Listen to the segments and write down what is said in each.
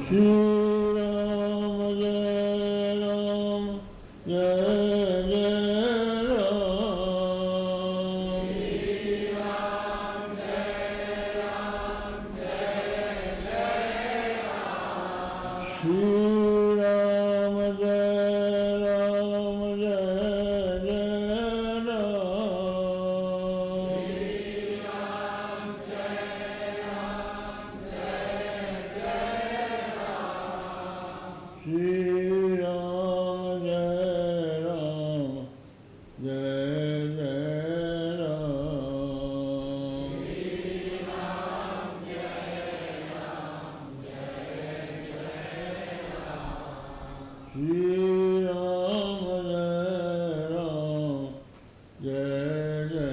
श्री राम जय राम जय जय राम। श्री राम जय राम जय जय राम। श्री राम जय राम जय जय राम। श्री राम जय राम जय जय राम। श्री राम जय राम जय जय राम। श्री राम जय राम जय जय राम। श्री राम जय राम जय जय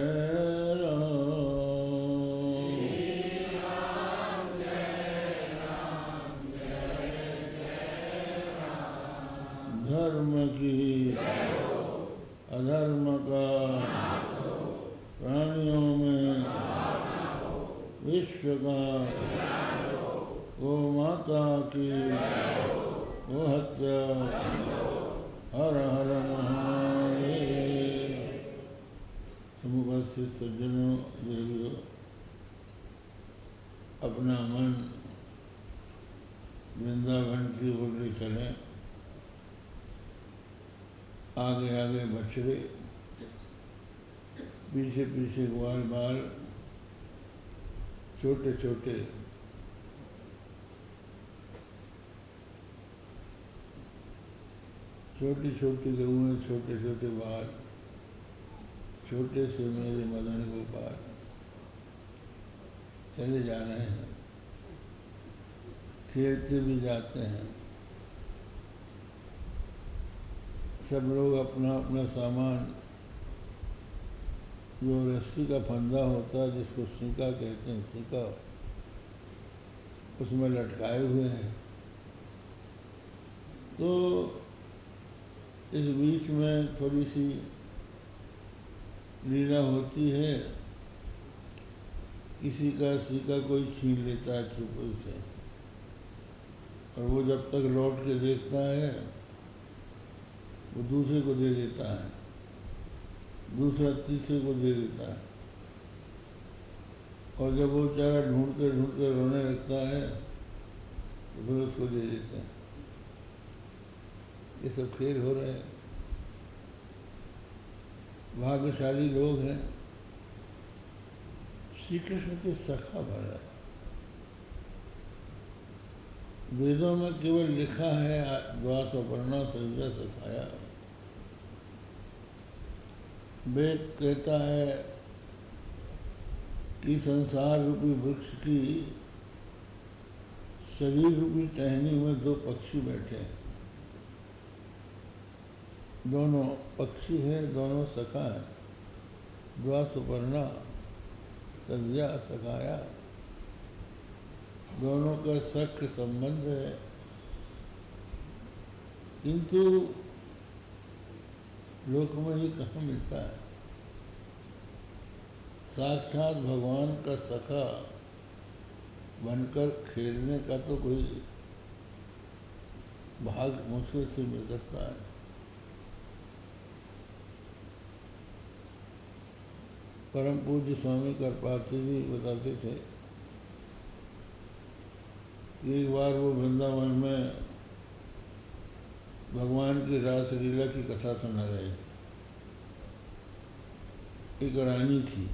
राम। श्री राम जय राम जय जय राम। धर्म की अधर्म का प्राणियों में विश्व का गो माता की गो हत्या। हर हर महादेव। समुपस्थित सज्जनों देवियों, अपना मन वृंदावन की ओर ले चलें। आगे आगे बछड़े, पीछे पीछे ग्वाल बाल, छोटे छोटे छोटी छोटी गऊएं, छोटे छोटे बाल, छोटे से मेरे मदन गोपाल चले जा रहे हैं। खेलते भी जाते हैं। सब लोग अपना अपना सामान, जो रस्सी का फंदा होता है जिसको सीका कहते हैं, सीका, उसमें लटकाए हुए हैं। तो इस बीच में थोड़ी सी लीला होती है। किसी का सीका कोई छीन लेता है चुपके से, और वो जब तक लौट के देखता है वो दूसरे को दे देता है, दूसरा तीसरे को दे देता है, और जब वो बेचारा ढूंढते ढूंढते रोने लगता है तो फिर उसको दे देते हैं। ये सब खेल हो रहे हैं। भाग्यशाली लोग हैं, श्री कृष्ण के सखा बन रहे। वेदों में केवल लिखा है द्वास अपर्णा संजय सखाया। वेद कहता है कि संसार रूपी वृक्ष की शरीर रूपी टहनी में दो पक्षी बैठे हैं। दोनों पक्षी हैं, दोनों सखा हैं। द्वास अपर्णा संज्ञा सखाया, दोनों का सख्य संबंध है। किंतु लोक में ये कहाँ मिलता है। साक्षात भगवान का सखा बनकर खेलने का तो कोई भाग मुश्किल से मिल सकता है। परम पूज्य स्वामी करपात्री जी बताते थे, एक बार वो वृंदावन में भगवान की रासलीला की कथा सुना रहे थे। एक रानी थी,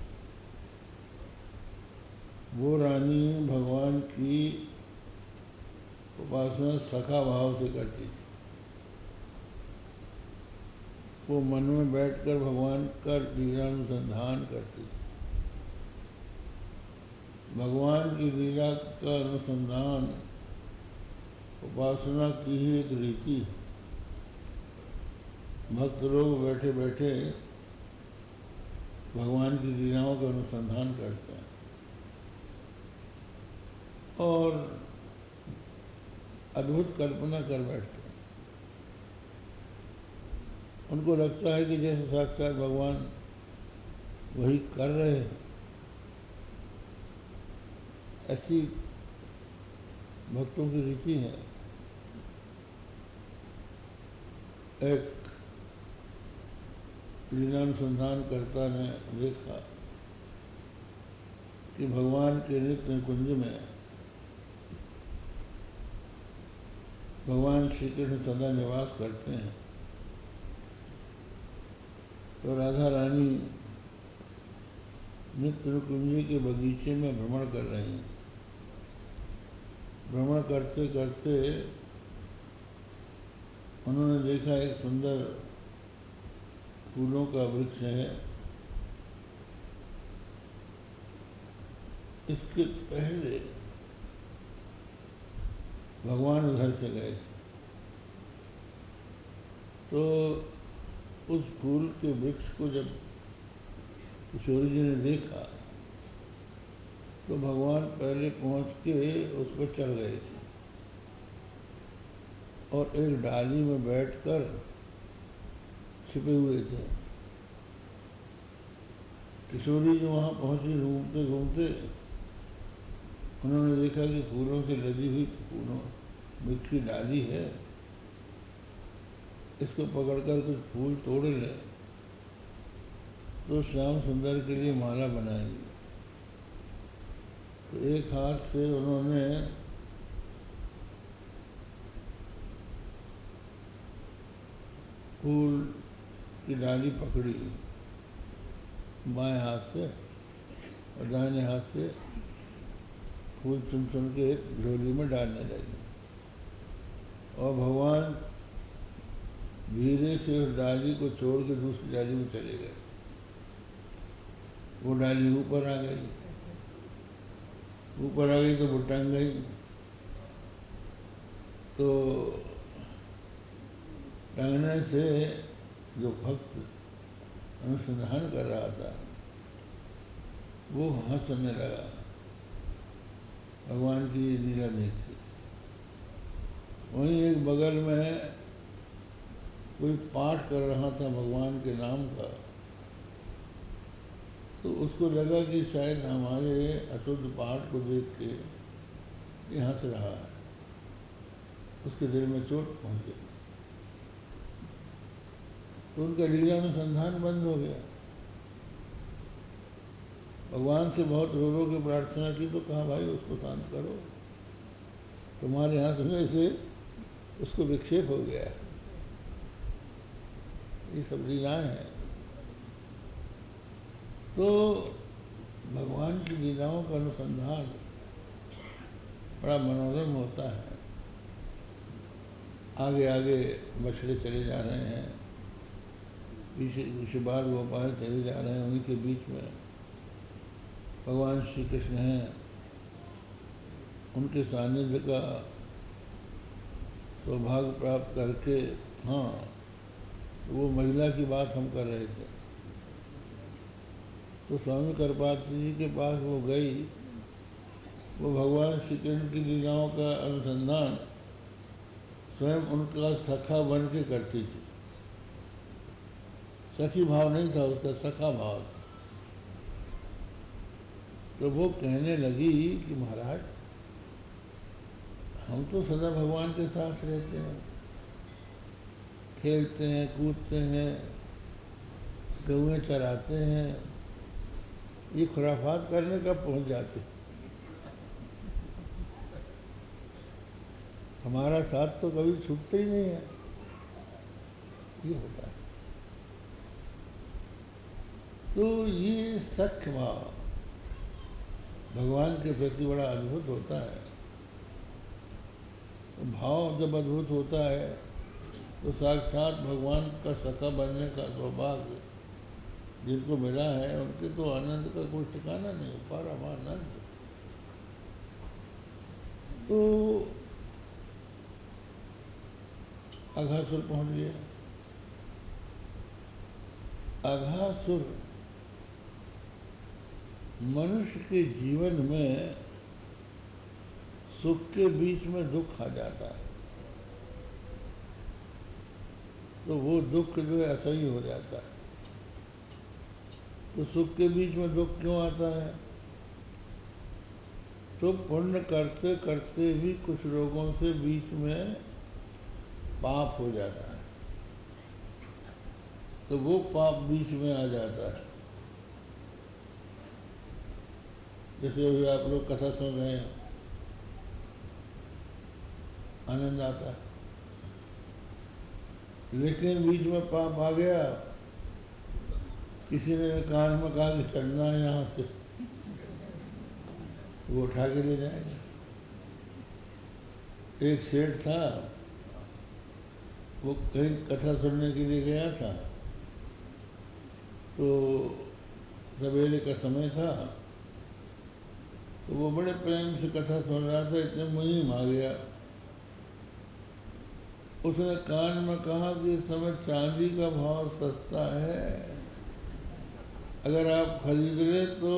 वो रानी भगवान की उपासना सखा भाव से करती थी। वो मन में बैठकर भगवान का लीलानुसंधान करती थी। भगवान की लीला का अनुसंधान उपासना की ही एक रीति। भक्त लोग बैठे बैठे भगवान की लीलाओं का अनुसंधान करते हैं और अद्भुत कल्पना कर बैठते हैं। उनको लगता है कि जैसे साक्षात भगवान वही कर रहे हैं। ऐसी भक्तों की रीति है। एक लीलानुसंधानकर्ता ने देखा कि भगवान के नित्य कुंज में भगवान श्री कृष्ण सदा निवास करते हैं, तो राधा रानी नित्य कुंज के बगीचे में भ्रमण कर रही हैं। भ्रमण करते करते उन्होंने देखा एक सुंदर फूलों का वृक्ष है। इसके पहले भगवान उधर से गए थे, तो उस फूल के वृक्ष को जब किशोरी जी ने देखा तो भगवान पहले पहुंच के उस पर चढ़ गए थे और एक डाली में बैठकर छिपे हुए थे। किशोरी जी वहाँ पहुंची घूमते घूमते, उन्होंने देखा कि फूलों से लदी हुई फूलों वृक्ष की डाली है, इसको पकड़कर कुछ फूल तोड़ ले तो श्याम सुंदर के लिए माला बनाएंगे। तो एक हाथ से उन्होंने फूल की डाली पकड़ी बाएं हाथ से और दाहिने हाथ से फूल चुन चुन के झोली में डालने लगी और भगवान धीरे से उस डाली को छोड़ के दूसरी डाली में चले गए। वो डाली ऊपर आ गई, ऊपर आ गई तो वो टंग गई। तो टंगने से जो भक्त अनुसंधान कर रहा था वो हंसने लगा भगवान की लीला देख के। वहीं एक बगल में कोई पाठ कर रहा था भगवान के नाम का, तो उसको लगा कि शायद हमारे अशुद्ध पाठ को देख के ये हंस रहा है। उसके दिल में चोट पहुंच गई, तो उनका लीलानुसंधान बंद हो गया। भगवान से बहुत रो रो के प्रार्थना की तो कहा भाई उसको शांत करो, तुम्हारे हाथ में से उसको विक्षेप हो गया। ये सब लीलाएं हैं। तो भगवान की लीलाओं का अनुसंधान बड़ा मनोरम होता है। आगे आगे बछड़े चले जा रहे हैं, पीछे पीछे बाल गोपाल चले जा रहे हैं, उन्हीं के बीच में भगवान श्री कृष्ण हैं। उनके सानिध्य का सौभाग्य प्राप्त करके, हाँ वो महिला की बात हम कर रहे थे, तो स्वामी करपात्री जी के पास वो गई। वो भगवान श्री कृष्ण की लीलाओं का अनुसंधान स्वयं उनका सखा बन के करती थी। सखी भाव नहीं था उसका, सखा भाव था। तो वो कहने लगी कि महाराज हम तो सदा भगवान के साथ रहते हैं, खेलते हैं, कूदते हैं, गौएं चराते हैं, ये खुराफात करने कब पहुंच जाते। हमारा साथ तो कभी छूटता ही नहीं है। ये होता है। तो ये सख्य भाव भगवान के प्रति बड़ा अद्भुत होता है। तो भाव जब अद्भुत होता है तो साक्षात भगवान का सखा बनने का सौभाग्य जिनको मिला है उनके तो आनंद का कोई ठिकाना नहीं, परमानंद। तो अघासुर पहुंच गया। अघासुर मनुष्य के जीवन में सुख के बीच में दुख आ जाता है, तो वो दुख जो है असह्य हो जाता है। तो सुख के बीच में दुख क्यों आता है? तो पुण्य करते करते भी कुछ लोगों से बीच में पाप हो जाता है, तो वो पाप बीच में आ जाता है। जैसे अभी आप लोग कथा सुन रहे हैं, आनंद आता है, लेकिन बीच में पाप आ गया, किसी ने कान में कहा कि चलना है यहाँ से, वो उठा के ले जाएगा। एक सेठ था, वो कहीं कथा सुनने के लिए गया था, तो सवेरे का समय था, तो वो बड़े प्रेम से कथा सुन रहा था, इतने मुहिम आ गया। उसने कान में कहा कि इस समय चांदी का भाव सस्ता है, अगर आप खरीद ले तो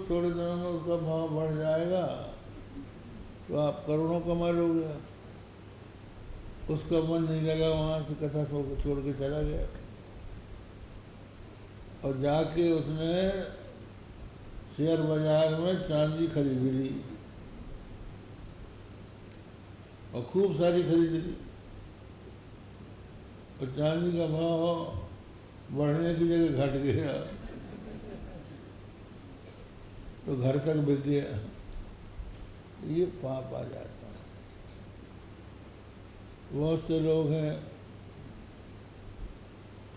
थोड़े दिनों में उसका भाव बढ़ जाएगा, तो आप करोड़ों कमा लोगे। उसका मन नहीं लगा, वहाँ से कथा छोड़ के चला गया, और जाके उसने शेयर बाजार में चांदी खरीद ली, और खूब सारी खरीद ली, और चांदी का भाव बढ़ने की जगह घट गया, तो घर तक बिक गया। ये पाप आ जाता है। बहुत से लोग हैं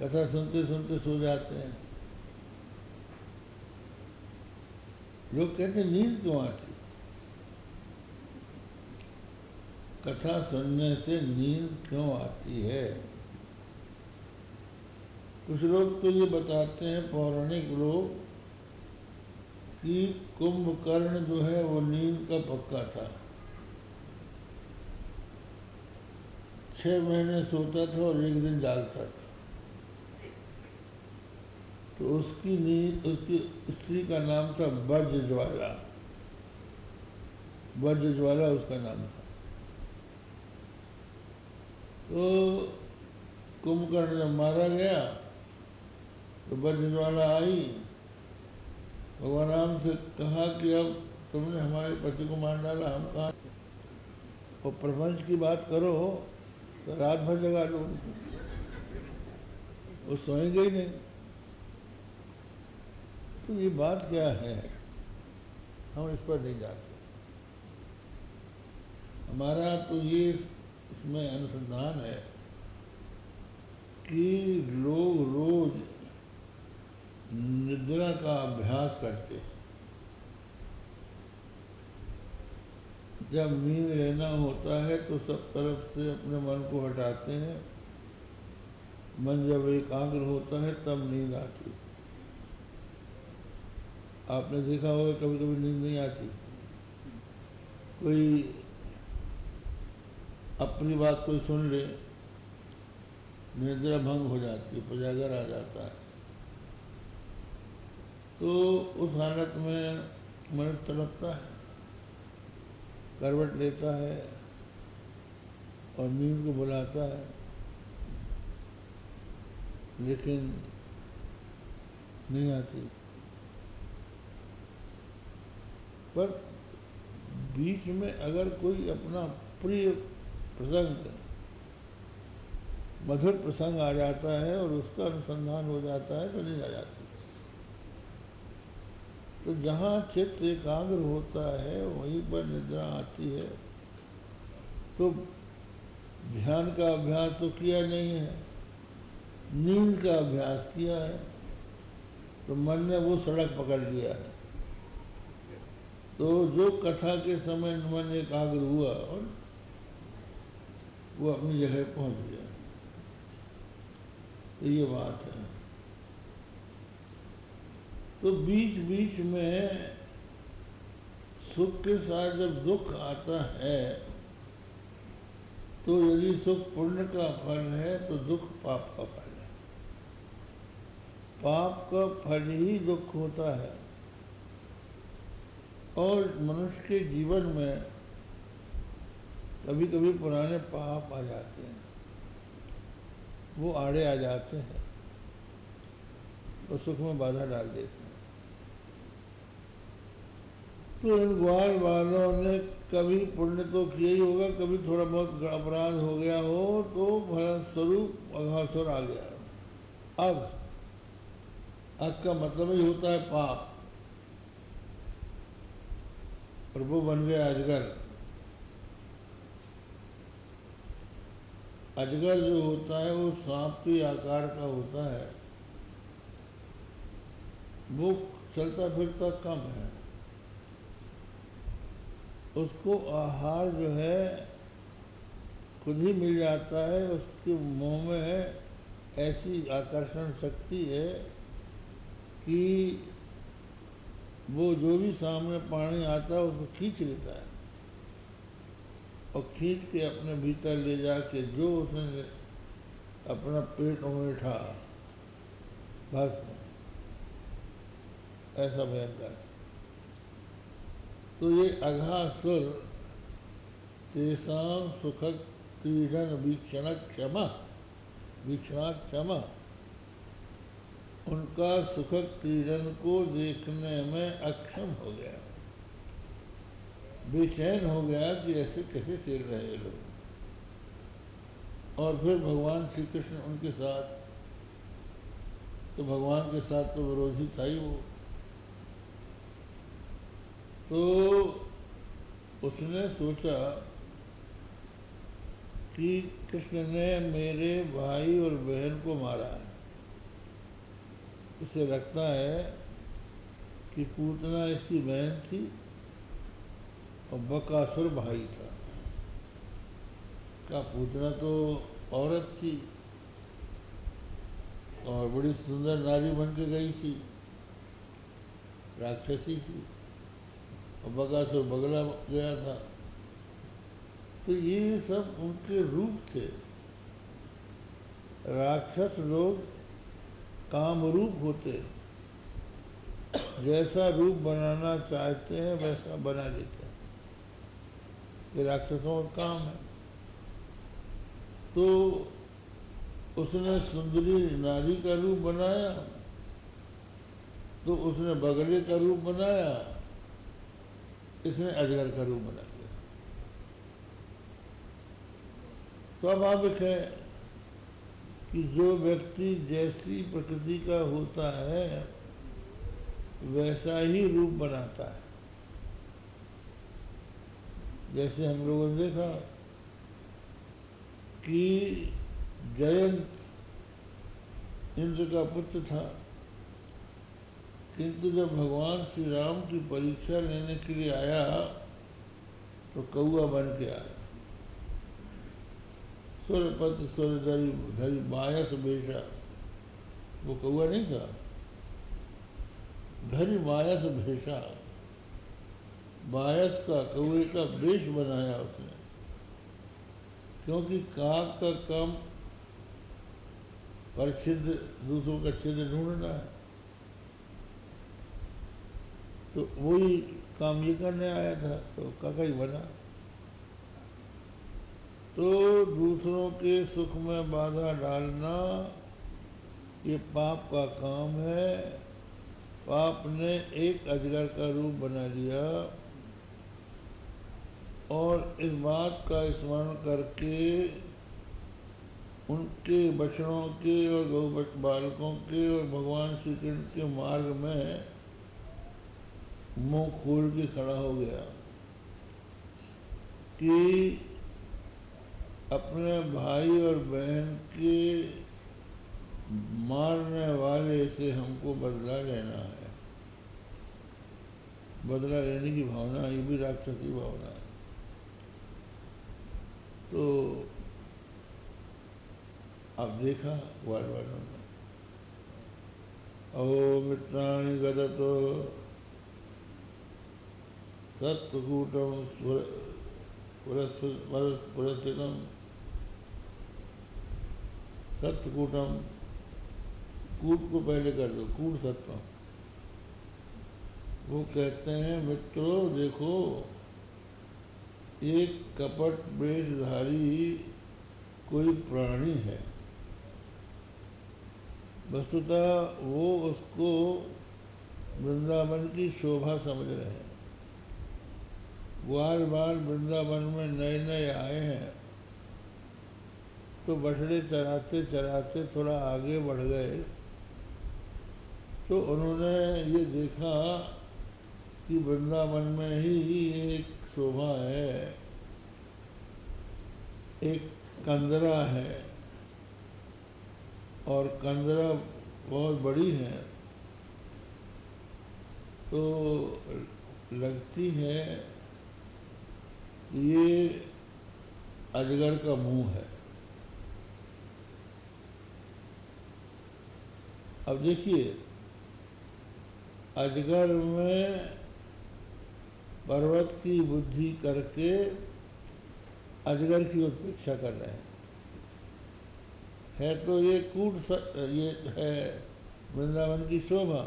कथा सुनते सुनते सो जाते हैं। लोग कहते हैं नींद क्यों आती? कथा सुनने से नींद क्यों आती है? कुछ लोग तो ये बताते हैं, पौराणिक लोग, कि कुंभकर्ण जो है वो नींद का पक्का था। 6 महीने सोता था और 1 दिन जागता था। तो उसकी नींद, उसकी स्त्री का नाम था वज्रज्वाला। वज्रज्वाला उसका नाम था। तो कुंभकर्ण जब मारा गया तो वज्रज्वाला आई, भगवान राम से कहा कि अब तुमने हमारे पति को मार डाला, हम कहाँ, और प्रपंच की बात करो तो रात भर जगा लो, वो सोएंगे ही नहीं। तो ये बात क्या है, हम इस पर नहीं जाते। हमारा तो ये इसमें अनुसंधान है कि लोग रोज निद्रा का अभ्यास करते हैं। जब नींद लेना होता है तो सब तरफ से अपने मन को हटाते हैं। मन जब एकाग्र होता है तब नींद आती है। आपने देखा होगा कभी कभी नींद नहीं आती, कोई अपनी बात कोई सुन ले, निद्रा भंग हो जाती है, प्रजागर आ जाता है। तो उस हालत में मन तड़पता है, करवट लेता है और नींद को बुलाता है, लेकिन नहीं आती। पर बीच में अगर कोई अपना प्रिय प्रसंग, मधुर प्रसंग आ जाता है और उसका अनुसंधान हो जाता है तो नींद आ जाती है। तो जहाँ चित्त एकाग्र होता है वहीं पर निद्रा आती है। तो ध्यान का अभ्यास तो किया नहीं है, नींद का अभ्यास किया है, तो मन ने वो सड़क पकड़ लिया है। तो जो कथा के समय मन एकाग्र हुआ और वो अपनी जगह पहुंच गया। तो ये बात है। तो बीच बीच में सुख के साथ जब दुख आता है, तो यदि सुख पुण्य का फल है तो दुख पाप का फल है। पाप का फल ही दुख होता है। और मनुष्य के जीवन में कभी कभी पुराने पाप आ जाते हैं, वो आड़े आ जाते हैं और सुख में बाधा डाल देते हैं। तो इन ग्वाल वालों ने कभी पुण्य तो किया ही होगा, कभी थोड़ा बहुत अपराध हो गया हो, तो फलस्वरूप अघासुर आ गया। अग का मतलब ही होता है पाप, और वो बन गया अजगर। अजगर जो होता है वो सांप के आकार का होता है, वो चलता फिरता कम है, उसको आहार जो है खुद ही मिल जाता है। उसके मुंह में ऐसी आकर्षण शक्ति है कि वो जो भी सामने प्राणी आता है उसको खींच लेता है, और खींच के अपने भीतर ले जाके जो उसने अपना पेट उमेठा, बस ऐसा भयंकर है। तो ये अघासुर तेषां सुख क्रीडन वीक्षण क्षमा, उनका सुख क्रीडन को देखने में अक्षम हो गया, बेचैन हो गया कि ऐसे कैसे खेल रहे हैं लोग। और फिर भगवान श्री कृष्ण उनके साथ, तो भगवान के साथ तो विरोधी था ही वो। तो उसने सोचा कि कृष्ण ने मेरे भाई और बहन को मारा है, इसे लगता है कि पूतना इसकी बहन थी और बकासुर भाई था। का पूतना तो औरत थी और बड़ी सुंदर नारी बन के गई थी, राक्षसी थी, और बकासुर बगला गया था। तो ये सब उनके रूप थे। राक्षस लोग काम रूप होते, जैसा रूप बनाना चाहते हैं वैसा बना लेते हैं, ये राक्षसों का काम है। तो उसने सुंदरी नारी का रूप बनाया, तो उसने बगले का रूप बनाया, इसने अजगर का रूप बना लिया। स्वाभाविक है कि जो व्यक्ति जैसी प्रकृति का होता है वैसा ही रूप बनाता है। जैसे हम लोगों ने देखा कि जयंत इंद्र का पुत्र था, किंतु जब भगवान श्री राम की परीक्षा लेने के लिए आया तो कौआ बन के आया। सूर्यपत्र सूर्यधरी मायस बेशा, वो कौआ नहीं था, धरी मायस भेषा, मायस का कौए का वेश बनाया उसने। क्योंकि काक का काम पर छिद्र, दूसरों का छिद्र ढूंढना है, तो वही काम ये करने आया था, तो काका ही बना। तो दूसरों के सुख में बाधा डालना ये पाप का काम है। पाप ने एक अजगर का रूप बना लिया, और इस बात का स्मरण करके उनके बछड़ों के और गौ बालकों के और भगवान श्री कृष्ण के मार्ग में मुंह खोल के खड़ा हो गया कि अपने भाई और बहन के मारने वाले से हमको बदला लेना है। बदला लेने की भावना, ये भी राक्षसी भावना है। तो अब देखा वालों ने, ओ मित्राणि गदतो सत्कूटम पुरस्थितम, सत्कूटम, कूट को पहले कर दो, कूट सत्यम। वो कहते हैं मित्रों देखो, एक कपट वेशधारी कोई प्राणी है, वस्तुतः वो उसको वृंदावन की शोभा समझ रहे हैं, ग्वाल बाल वृंदावन में नए नए आए हैं, तो बछड़े चराते चराते थोड़ा आगे बढ़ गए, तो उन्होंने ये देखा कि वृंदावन में ही एक शोभा है, एक कंदरा है, और कंदरा बहुत बड़ी है, तो लगती है ये अजगर का मुंह है। अब देखिए, अजगर में पर्वत की बुद्धि करके अजगर की उपेक्षा कर रहे हैं। है तो ये ये है वृंदावन की शोभा,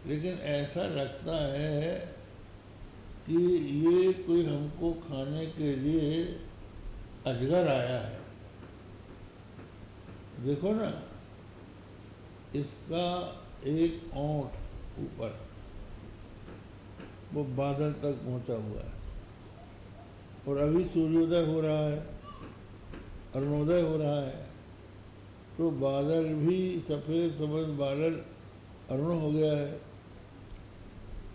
लेकिन ऐसा लगता है कि ये कोई हमको खाने के लिए अजगर आया है। देखो ना, इसका एक ओंठ ऊपर वो बादल तक पहुंचा हुआ है, और अभी सूर्योदय हो रहा है, अरुणोदय हो रहा है, तो बादल भी सफ़ेद सफ़ेद बादल अरुण हो गया है,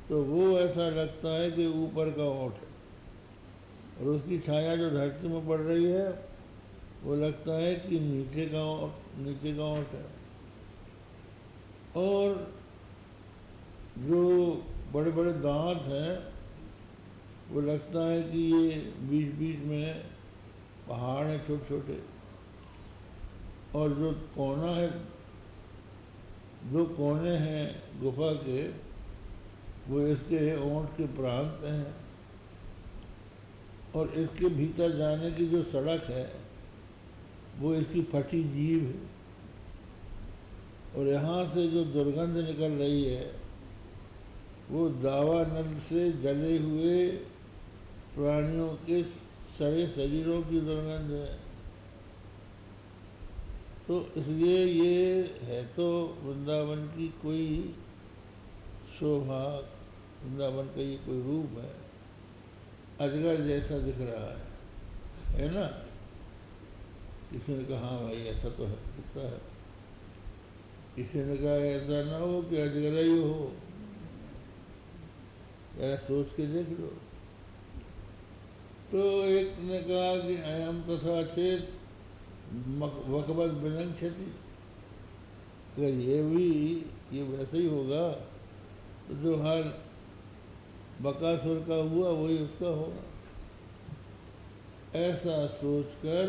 तो वो ऐसा लगता है कि ऊपर का ओंठ है, और उसकी छाया जो धरती में पड़ रही है वो लगता है कि नीचे का ओंठ है। और जो बड़े बड़े दांत हैं वो लगता है कि ये बीच बीच में पहाड़ हैं छोटे छोटे, और जो कोना है, दो कोने हैं गुफा के, वो इसके ओंठ के प्रांत हैं, और इसके भीतर जाने की जो सड़क है वो इसकी फटी जीभ है, और यहाँ से जो दुर्गंध निकल रही है वो दावानल से जले हुए प्राणियों के सड़े शरीरों की दुर्गंध है। तो इसलिए ये है तो वृंदावन की कोई शोभा, वृंदावन का ये कोई रूप है, अजगर जैसा दिख रहा है ना। किसी ने कहा हाँ भाई ऐसा तो है, दिखता है। किसी ने कहा ऐसा ना हो कि अजगर ही हो, जरा सोच के देख लो। तो एक ने कहा कि अयम तथा चेत वकबक विनंक्षति, अगर ये वैसे ही होगा तो जो हाल बकासुर का हुआ वही उसका होगा। ऐसा सोचकर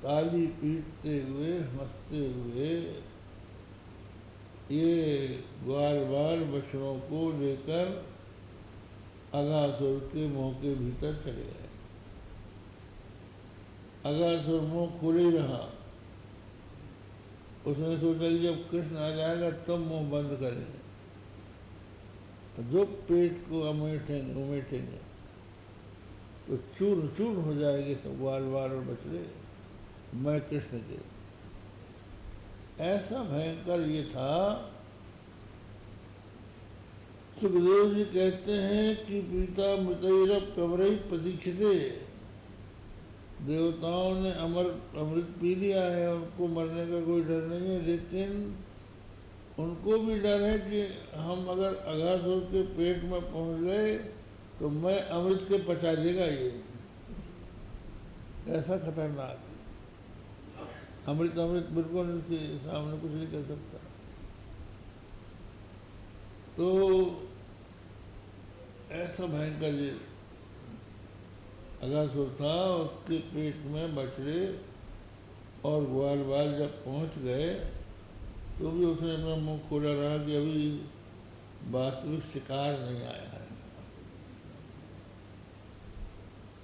ताली पीटते हुए हंसते हुए ये ग्वाल बाल बछड़ों को लेकर अगासुर के मुंह के भीतर चले गए। अगासुर मुंह खुले ही रहा। उसने सोचा कि जब कृष्ण आ जाएगा तब मुंह बंद करेंगे, जो पेट को उमेटेंगे तो चूर्ण चूर्ण हो जाएंगे सब ग्वाल बाल और बछड़े, मैं कृष्ण के। ऐसा भयंकर ये था। सुखदेव जी कहते हैं कि पिता मृतैरव कवरई प्रतीक्षिते, देवताओं ने अमृत पी लिया है, उनको मरने का कोई डर नहीं है, लेकिन उनको भी डर है कि हम अगर अगासुर के पेट में पहुंच गए तो मैं अमृत के पचा देगा ये, ऐसा खतरनाक। अमृत बिल्कुल इसके सामने कुछ नहीं कर सकता। तो ऐसा भयंकर ये अगासुर था। उसके पेट में बछड़े और ग्वाल बाल जब पहुंच गए तो भी उसने अपना मुंह खोला रहा कि अभी वास्तविक शिकार नहीं आया है।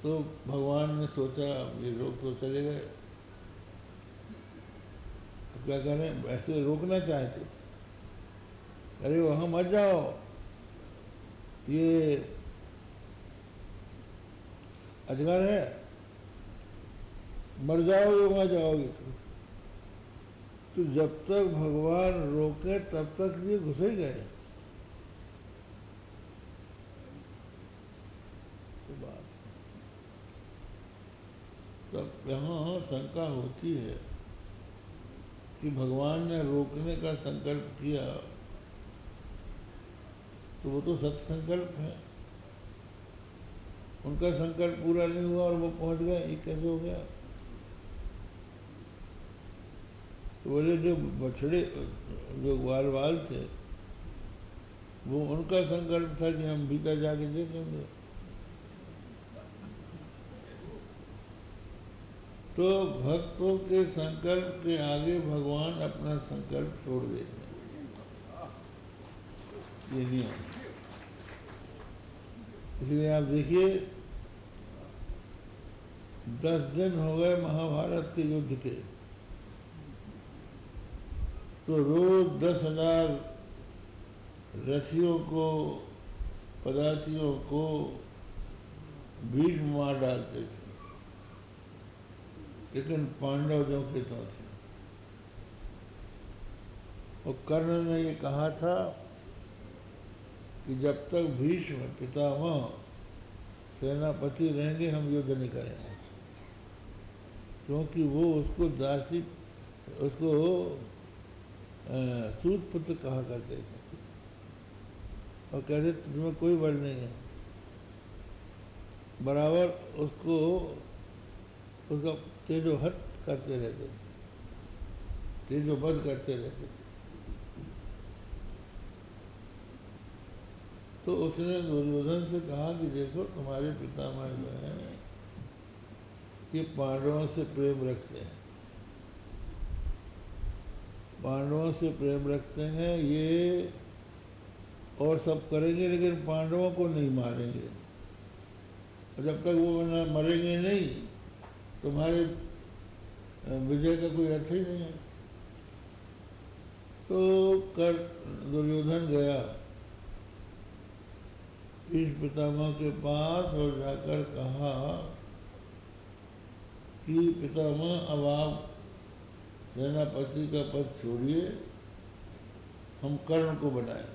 तो भगवान ने सोचा ये लोग तो चले गए, अब क्या करें। ऐसे रोकना चाहते थे, अरे वहाँ मत जाओ, ये अजगर है, मर जाओगे वहाँ जाओगे। तो जब तक भगवान रोके तब तक ये घुसे गए। तो बात है। तब यहाँ शंका होती है कि भगवान ने रोकने का संकल्प किया तो वो तो सत्य संकल्प है, उनका संकल्प पूरा नहीं हुआ और वो पहुंच गए, ये कैसे हो गया? तो बोले जो बछड़े जो ग्वाल थे वो उनका संकल्प था कि हम भीतर जाके देखेंगे, तो भक्तों के संकल्प के आगे भगवान अपना संकल्प छोड़ देते हैं, ये नियम। इसलिए आप देखिए 10 दिन हो गए महाभारत के युद्ध के, तो रोज 10,000 रथियों को, पदातियों को भीष्म मार डालते थे, लेकिन पांडव जो के तो थे। और कर्ण ने ये कहा था कि जब तक भीष्म पितामह सेनापति रहेंगे हम युद्ध नहीं करेंगे, क्योंकि वो उसको दासी, उसको सूत पुत्र कहा करते थे और कहते तुम्हें कोई बल नहीं है, बराबर उसको उसका तेजोहत करते रहते थे, तेजोवध करते रहते थे। तो उसने दुर्योधन से कहा कि देखो तुम्हारे पितामह जो हैं ये पांडवों से प्रेम रखते हैं, पांडवों से प्रेम रखते हैं ये, और सब करेंगे लेकिन पांडवों को नहीं मारेंगे, और जब तक वो मरेंगे नहीं तुम्हारे विजय का कोई अर्थ ही नहीं है। तो कर दुर्योधन गया भीष्म पितामह के पास और जाकर कहा कि पितामह अब आप सेनापति का पद छोड़िए, हम कर्ण को बनाए,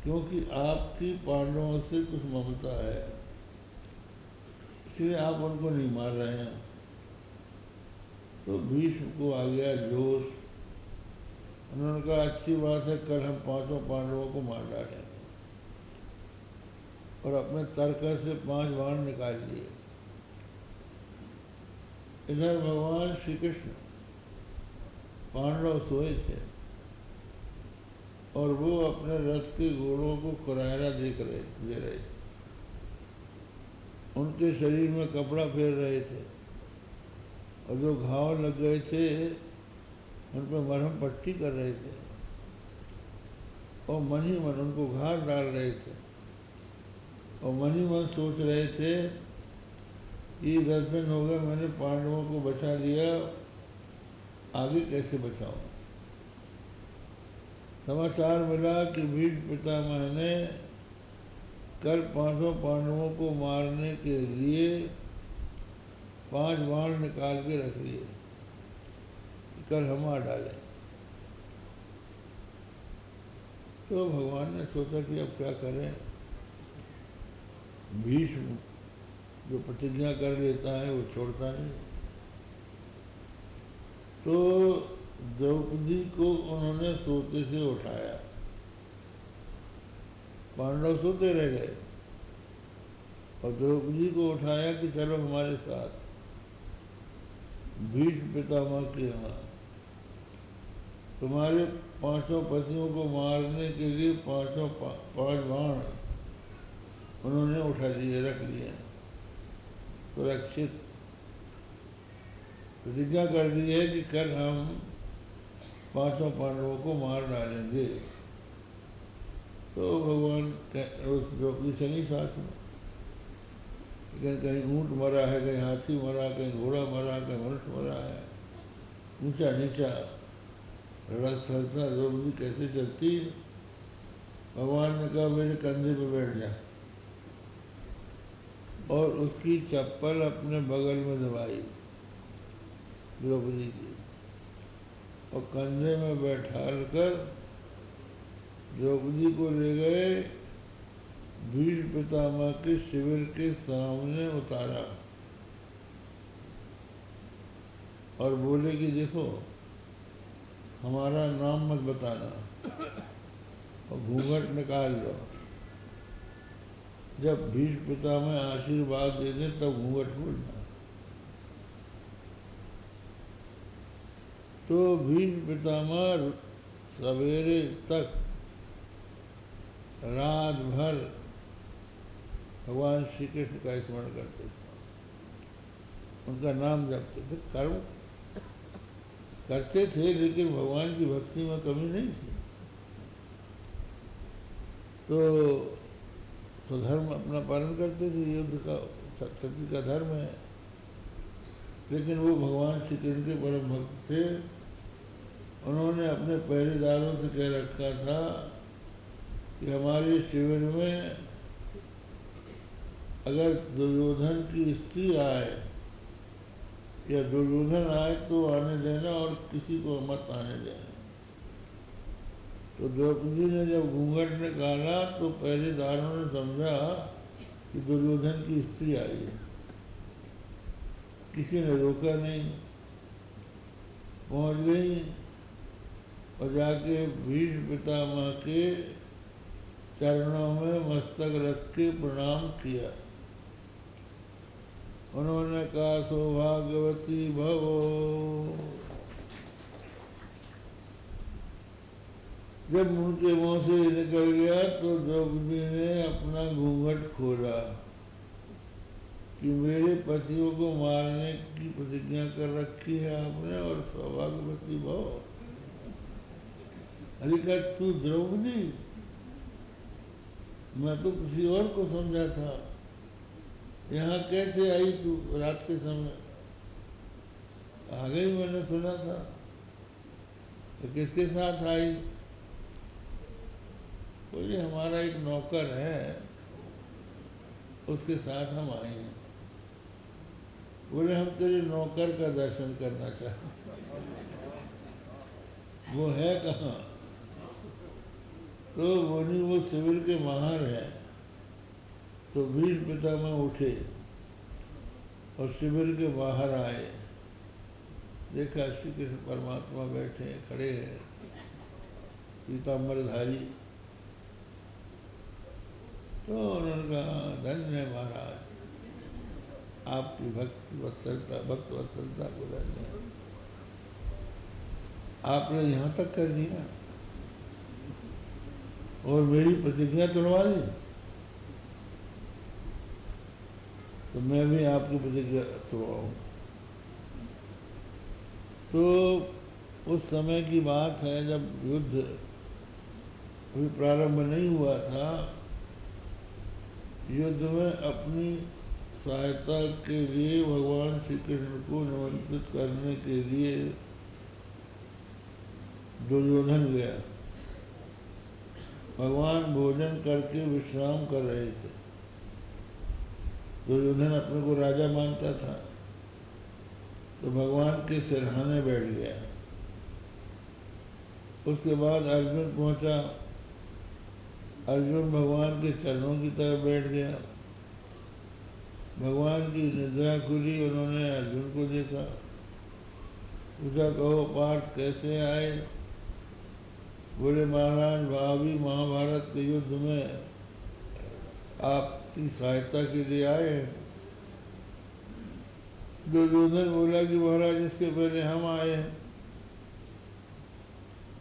क्योंकि आपकी पांडवों से कुछ ममता है, इसलिए आप उनको नहीं मार रहे हैं। तो भीष्म को आ गया जोश, उन्होंने कहा अच्छी बात है, कल हम 5 पांडवों को मार डालेंगे, और अपने तर्क से 5 बाण निकाल लिए। इधर भगवान श्री कृष्ण पांडव सोए थे और वो अपने रथ के घोड़ों को खुरायरा दे रहे थे, उनके शरीर में कपड़ा फेर रहे थे, और जो घाव लग गए थे उन पर मरहम पट्टी कर रहे थे, और मन ही मन उनको घास डाल रहे थे, और मन ही मन सोच रहे थे कि 10 दिन हो गए मैंने पांडवों को बचा लिया, आगे कैसे बचाऊं। समाचार मिला कि भीष्म पितामह ने कल 5 पांडवों को मारने के लिए 5 बाण निकाल के रख लिए, कल हम मार डालें। तो भगवान ने सोचा कि अब क्या करें, भीष्म जो प्रतिज्ञा कर लेता है वो छोड़ता नहीं। तो द्रौपदी को उन्होंने सोते से उठाया, पांडव सोते रह गए, और द्रौपदी को उठाया कि चलो हमारे साथ भीष्म पितामह के यहाँ, तुम्हारे 5 पतियों को मारने के लिए 5 बाण उन्होंने उठा लिए, रख लिए, सुरक्षित प्रतिज्ञा कर दी है कि कल हम 5 पांडवों को मार डालेंगे। तो भगवान उस द्रौपदी से नहीं साथ में, लेकिन कहीं ऊँट मरा है, कहीं हाथी मरा, कहीं घोड़ा मरा, कहीं मनुष्य मरा है, ऊंचा नीचा रड़क थलता द्रौपदी कैसे चलती। भगवान ने कहा मेरे कंधे पे बैठ जा, और उसकी चप्पल अपने बगल में दबाई द्रौपदी की, और कंधे में बैठाल कर द्रौपदी को ले गए भीष्म पितामह के शिविर के सामने उतारा और बोले कि देखो हमारा नाम मत बताना और घूंघट निकाल लो। जब भीष्म पितामह आशीर्वाद दे दे तब घूंघट खोलना। तो भीष्म पितामह सवेरे तक रात भर भगवान श्री कृष्ण का स्मरण करते थे, उनका नाम जपते थे। कर्म करते थे लेकिन भगवान की भक्ति में कमी नहीं थी। तो स्वधर्म अपना पालन करते थे, युद्ध का सत्य का धर्म है। लेकिन वो भगवान श्री कृष्ण के परम भक्त थे। उन्होंने अपने पहरेदारों से कह रखा था कि हमारे शिविर में अगर दुर्योधन की स्त्री आए या दुर्योधन आए तो आने देना और किसी को मत आने देना। तो द्रौपदी ने जब घूंघट निकाला तो पहरेदारों ने समझा कि दुर्योधन की स्त्री आई है। किसी ने रोका नहीं, पहुंच गई और जाके भीष्म पितामह के चरणों में मस्तक रख के प्रणाम किया। उन्होंने कहा सौभाग्यवती भवो। जब उनके मुंह से निकल गया तो द्रौपदी ने अपना घूंघट खोला कि मेरे पतियों को मारने की प्रतिज्ञा कर रखी है आपने और सौभाग्यवती भव। अरे क्या तू द्रौपदी? मैं तो किसी और को समझा था। यहाँ कैसे आई तू रात के समय? आ गई, मैंने सुना था। तो किसके साथ आई? बोले हमारा एक नौकर है, उसके साथ हम आए हैं। बोले हम तेरे नौकर का दर्शन करना चाहते हैं। वो है कहाँ? तो बोली वो शिविर के बाहर है। तो भीष्म पितामह उठे और शिविर के बाहर आए। देखा श्री कृष्ण परमात्मा बैठे खड़े हैं, पीताम्बरधारी। तो उन्होंने कहा धन्य महाराज, आपकी भक्त वत्सलता को धन्य। आपने यहाँ तक कर दिया और मेरी प्रतिज्ञा तोड़वा दी, तो मैं भी आपकी प्रतिज्ञा तोड़वाऊँ। तो उस समय की बात है जब युद्ध अभी प्रारंभ नहीं हुआ था। युद्ध में अपनी सहायता के लिए भगवान श्री कृष्ण को निमंत्रित करने के लिए दुर्योधन गया। भगवान भोजन करके विश्राम कर रहे थे। दुर्योधन अपने को राजा मानता था, तो भगवान के सिरहाने बैठ गया। उसके बाद अर्जुन पहुंचा। अर्जुन भगवान के चरणों की तरफ बैठ गया। भगवान की निद्रा खुली, उन्होंने अर्जुन को देखा। पूछा कहो पार्थ कैसे आए? बोले महाराज भावी महाभारत के युद्ध में आपकी सहायता के लिए आए हैं। दुर्योधन बोला कि महाराज इसके पहले हम आए हैं।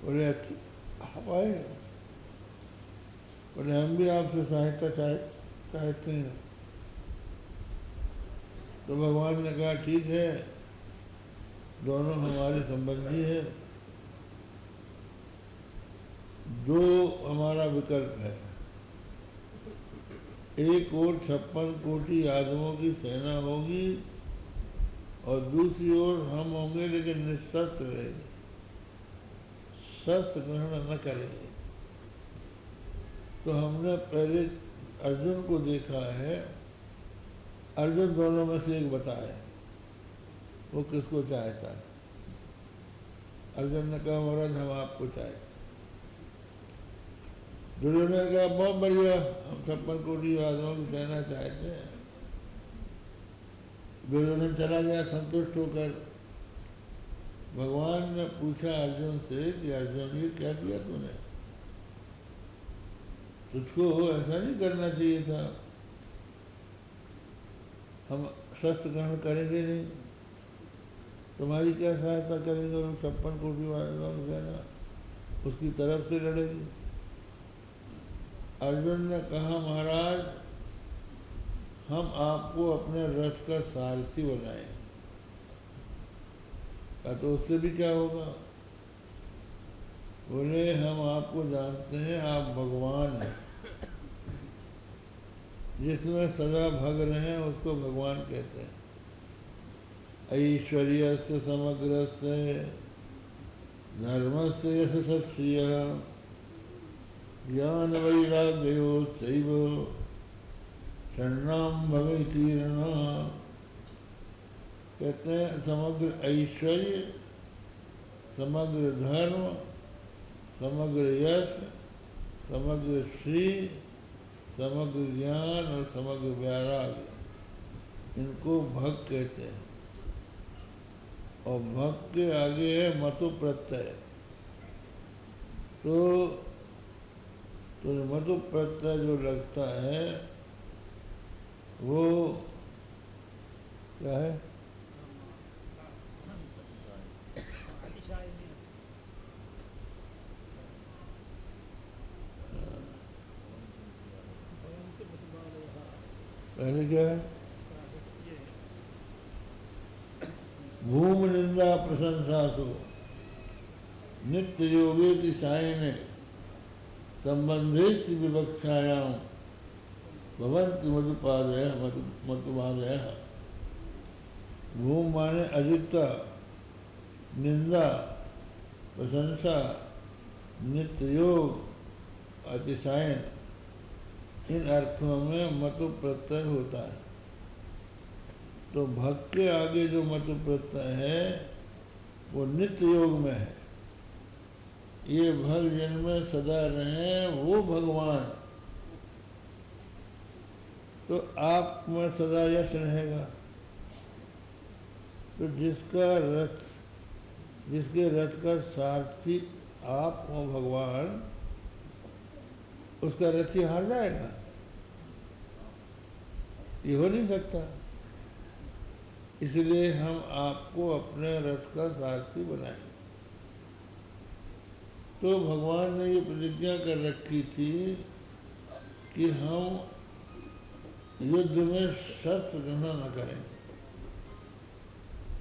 बोले अच्छा आप आए? बोले हम भी आपसे सहायता चाहते हैं। तो भगवान ने कहा ठीक है, दोनों हमारे संबंधी हैं। दो हमारा विकल्प है, एक और 56 कोटि यादवों की सेना होगी और दूसरी ओर हम होंगे, लेकिन निशस्त्र रहेंगे, शस्त्र ग्रहण न करेंगे। तो हमने पहले अर्जुन को देखा है। अर्जुन दोनों में से एक बताए वो किसको चाहता है। अर्जुन ने कहा महाराज हम आपको चाहते। दुर्योधन ने कहा बहुत बढ़िया, हम 56 कोटि आदमियों की सेना चाहते हैं। दुर्योधन चला गया संतुष्ट होकर। भगवान ने पूछा अर्जुन से कि अर्जुन ये क्या किया तूने, तुझको ऐसा नहीं करना चाहिए था, हम शस्त्र ग्रहण करेंगे नहीं, तुम्हारी क्या सहायता करेंगे, और 56 कोटि वालों की सेना उसकी तरफ से लड़ेगी। अर्जुन ने कहा महाराज हम आपको अपने रथ का सारथी बनाएंगे। तो उससे भी क्या होगा, बोले हम आपको जानते हैं आप भगवान हैं, जिसमें सदा भग रहे हैं उसको भगवान कहते हैं। ऐश्वर्य से समग्र से धर्म से यशस्वी ज्ञान वैराग्यो चैव षण्णाम भवेतीर्णा। कहते हैं समग्र ऐश्वर्य, समग्र धर्म, समग्र यश, समग्र श्री, समग्र ज्ञान और समग्र वैराग्य, इनको भक्त कहते हैं। और भक्त के आगे है मतु प्रत्यय। तो मतु प्रत्यय जो लगता है वो क्या है, पहले क्या है, भूमि निंदा प्रशंसासु नित्य योगे की सायने संबंधित विवक्षायाम भवन्ति मधुपादय मधुपादय। भूम माने अधिकता, निंदा, प्रशंसा, नित्य योग, अतिशायन, इन अर्थों में मतु प्रत्यय होता है। तो भक्त के आगे जो मतु प्रत्यय है वो नित्य योग में है। ये भक्त जिनमें सदा रहे वो भगवान, तो आप में सदा यश रहेगा। तो जिसके रथ का सारथी आप हो भगवान, उसका रथ ही हार जाएगा, ये हो नहीं सकता। इसलिए हम आपको अपने रथ का सारथी बनाएंगे। तो भगवान ने ये प्रतिज्ञा कर रखी थी कि हम युद्ध में शस्त्र ग्रहण न करेंगे,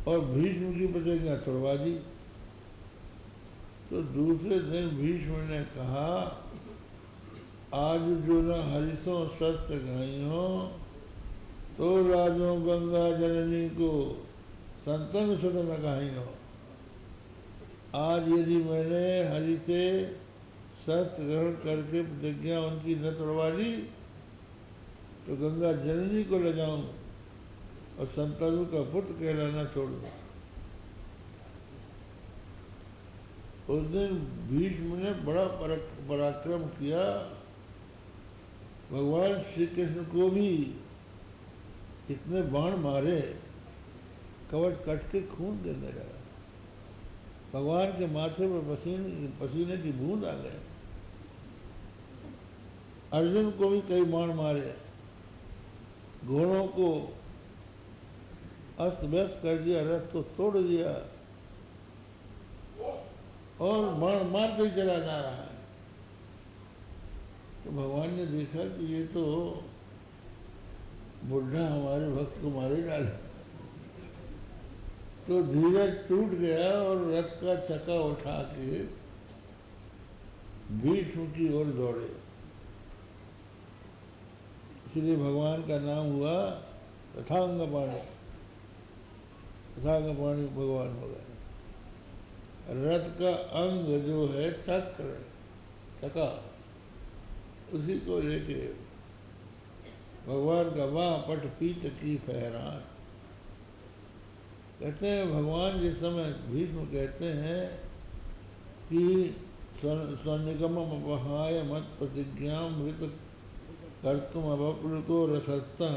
और भीष्म की प्रतिज्ञा तोड़वा दी। तो दूसरे दिन भीष्म ने कहा आज जो न हरिशों शस्त्र ग्रहियों तो राजों गंगा जननी को संतन सुत न कहियों। आज यदि मैंने हरि से शस्त्र ग्रहण करके प्रतिज्ञा उनकी न तोड़वा दी तो गंगा जननी को ले जाऊं और संतनु का पुत्र कहलाना छोड़ दूं। उस दिन भीष्म ने बड़ा पराक्रम किया। भगवान श्री कृष्ण को भी इतने बाण मारे, कवच कट के खून गिरने लगा। भगवान के माथे पर पसीने की बूंद आ गए। अर्जुन को भी कई बाण मारे, घोड़ों को अस्त व्यस्त कर दिया, रथ तो तोड़ दिया, और बाण मारते ही चला जा रहा है। तो भगवान ने देखा कि ये तो बुढ़ा हमारे भक्त को मारे डाले। तो धीरज टूट गया और रथ का चक्का उठा के भीष्म की ओर दौड़े। इसलिए भगवान का नाम हुआ तथांगपाणि। तथांगपाणि भगवान हो गए। रथ का अंग जो है चक्र, चक्का, उसी को लेके भगवान का वाह पट पीत की फहरान। कहते हैं भगवान जिस समय भीष्म कहते हैं कि स्वनिगमम अपहाय मत प्रतिज्ञां मृत कर्तुम अवप्लुतो रसस्तः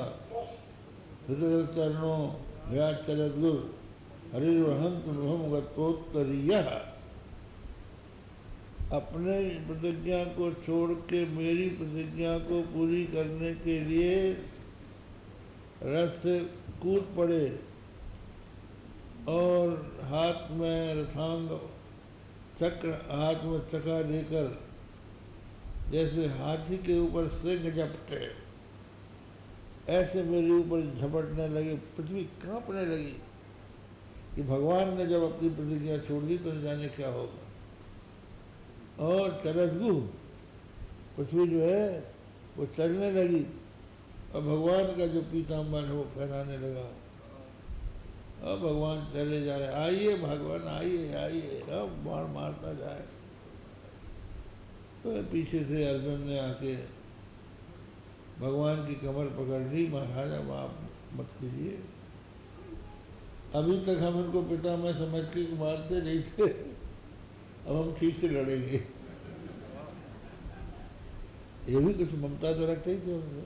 हृदयचरणों व्याचरद्गुर हरिर्वहंत मुहम गतोत्तरीयः। अपने प्रतिज्ञा को छोड़ के मेरी प्रतिज्ञा को पूरी करने के लिए रथ से कूद पड़े और हाथ में रथांग चक्र, हाथ में चक्का लेकर जैसे हाथी के ऊपर सिंह झपटे ऐसे मेरे ऊपर झपटने लगे। पृथ्वी कांपने लगी कि भगवान ने जब अपनी प्रतिज्ञा छोड़ दी तो न जाने क्या होगा। और चरदगु पृथ्वी जो है वो चलने लगी और भगवान का जो पीताम्बर है वो फहराने लगा। अब भगवान चले जा रहे, आइए भगवान आइए आइए, अब बाण मारता जाए। तो पीछे से अर्जुन ने आके भगवान की कमर पकड़ ली। महाराज अब आप मत कीजिए, अभी तक हम इनको पिता में समझ के मारते नहीं थे, अब हम ठीक से लड़ेंगे। ये भी कुछ ममता तो रखते ही थे उनसे।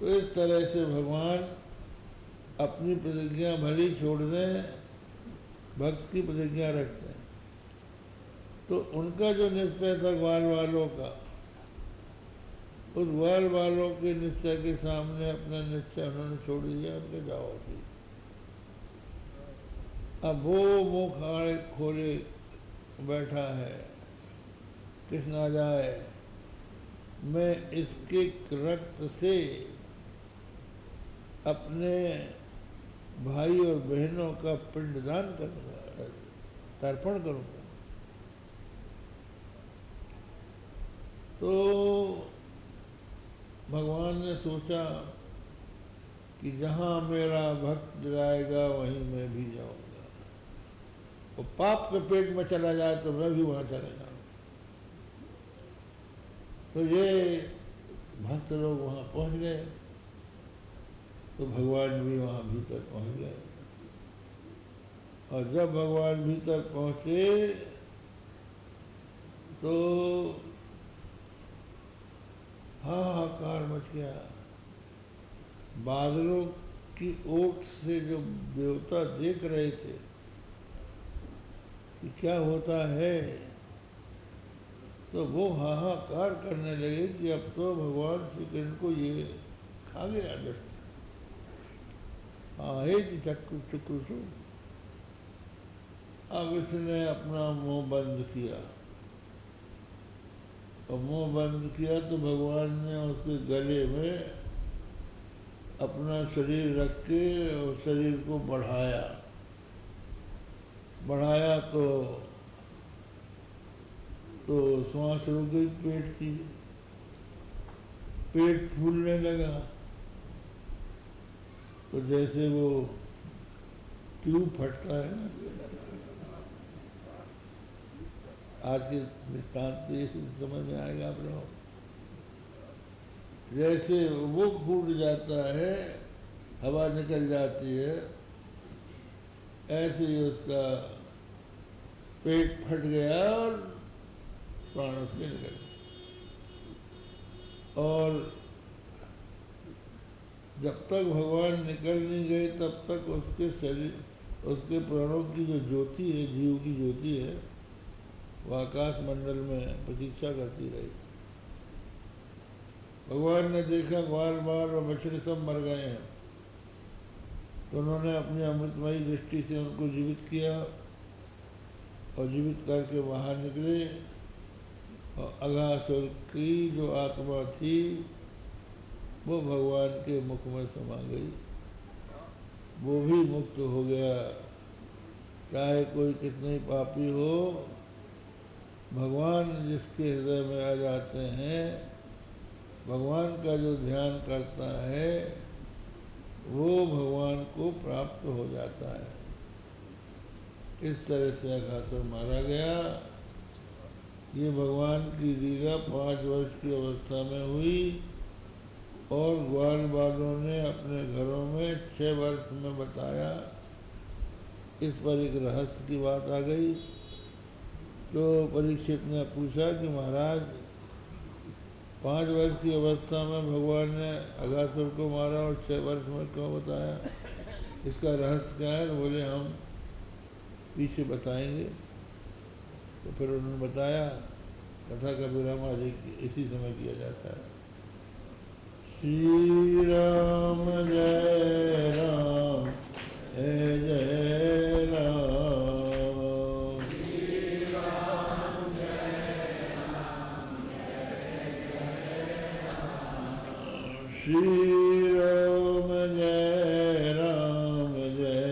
तो इस तरह से भगवान अपनी प्रतिज्ञा भली छोड़ दें, भक्त की प्रतिज्ञा रखते हैं। तो उनका जो निश्चय था ग्वाल वालों का, उस ग्वाल वालों के निश्चय के सामने अपना निश्चय उन्होंने छोड़ दिया, उनके जाओ भी। अब वो मुँह खाड़े खोले बैठा है, कृष्ण आ जाए, मैं इसके रक्त से अपने भाई और बहनों का पिंडदान करूंगा, तर्पण करूंगा। तो भगवान ने सोचा कि जहाँ मेरा भक्त जाएगा वहीं मैं भी जाऊंगा, और पाप के पेट में चला जाए तो मैं भी वहाँ चला जाऊंगा। तो ये भक्त लोग वहाँ पहुँच गए, तो भगवान भी वहाँ भीतर पहुँच गए। और जब भगवान भीतर पहुँचे तो हाहाकार मच गया। बादलों की ओट से जो देवता देख रहे थे कि क्या होता है, तो वो हाहाकार करने लगे कि अब तो भगवान श्री कृष्ण को ये खा गया दुष्ट। चक्रु। अब इसने अपना मुंह बंद किया, और मुंह बंद किया तो भगवान ने उसके गले में अपना शरीर रख के और शरीर को बढ़ाया। तो श्वास रुक गई पेट की, पेट फूलने लगा। तो जैसे वो ट्यूब फटता है ना, आज के दृष्टांत से समझ में आएगा आप लोग। जैसे वो फूट जाता है, हवा निकल जाती है, ऐसे ही उसका पेट फट गया और प्राण उसके निकल गए। और जब तक भगवान निकल नहीं गए तब तक उसके शरीर, उसके प्राणों की जो ज्योति है, जीव की ज्योति है, वो आकाश मंडल में प्रतीक्षा करती रही। भगवान ने देखा ग्वाल बाल और बछड़े सब मर गए हैं, तो उन्होंने अपनी अमृतमयी दृष्टि से उनको जीवित किया, और जीवित करके बाहर निकले। और अघासुर की जो आत्मा थी वो भगवान के मुख में समा गई, वो भी मुक्त हो गया। चाहे कोई कितने ही पापी हो, भगवान जिसके हृदय में आ जाते हैं, भगवान का जो ध्यान करता है, वो भगवान को प्राप्त हो जाता है। इस तरह से अघासुर मारा गया। ये भगवान की लीला 5 वर्ष की अवस्था में हुई, और ग्वाल बालों ने अपने घरों में 6 वर्ष में बताया। इस पर एक रहस्य की बात आ गई तो परीक्षित ने पूछा कि महाराज 5 वर्ष की अवस्था में भगवान ने अगासुर को मारा और 6 वर्ष में क्यों बताया, इसका रहस्य क्या है? बोले हम पीछे बताएंगे। तो फिर उन्होंने बताया। कथा का विराम आज इसी समय किया जाता है। श्री राम जय राम जय राम। श्री राम जय राम श्री राम जय राम जय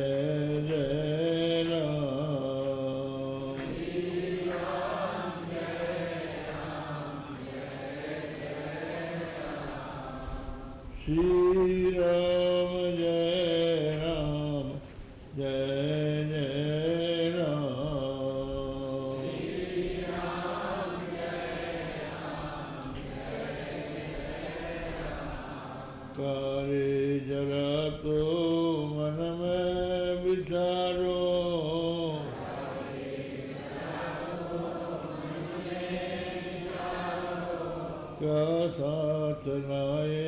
जय राम। श्री राम जय राम जय जय राम। श्री राम जय राम जय जय राम। श्री राम जय राम जय जय राम। कार्य जरा तो मन में विचारो, क्या साथ लाए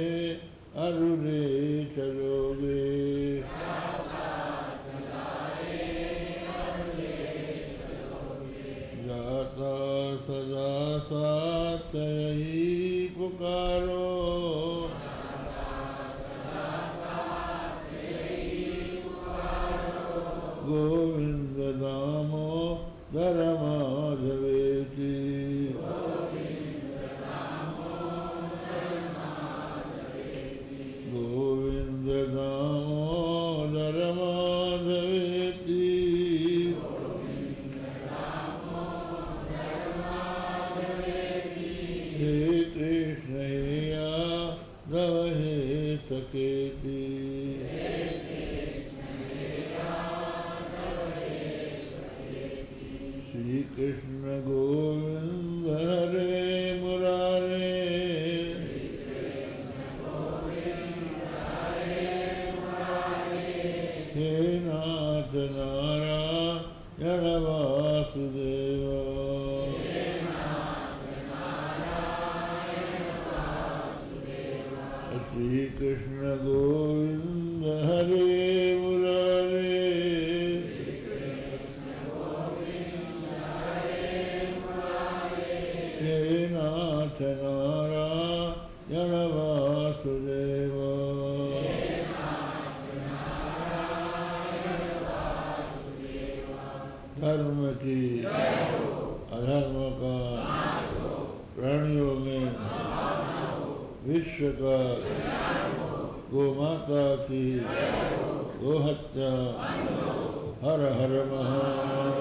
अरुरे चलोगे, जाता सदा साथ यही पुकारो, गोविंद दामो धर्माधवेति। गोविंद दामोदर माधवेति। हे कृष्ण हे यादव हे सखेति। श्री कृष्ण गोविंद हरे मुरारे, हे नाथ नारायण वासुदेव। श्री कृष्ण गोविंद हरे मुरारे, हे नाथ नारायण वासुदेव। धर्म की अधर्म का प्राणियों में विश्व का गोमाता की गोहत्या। हर हर महादेव।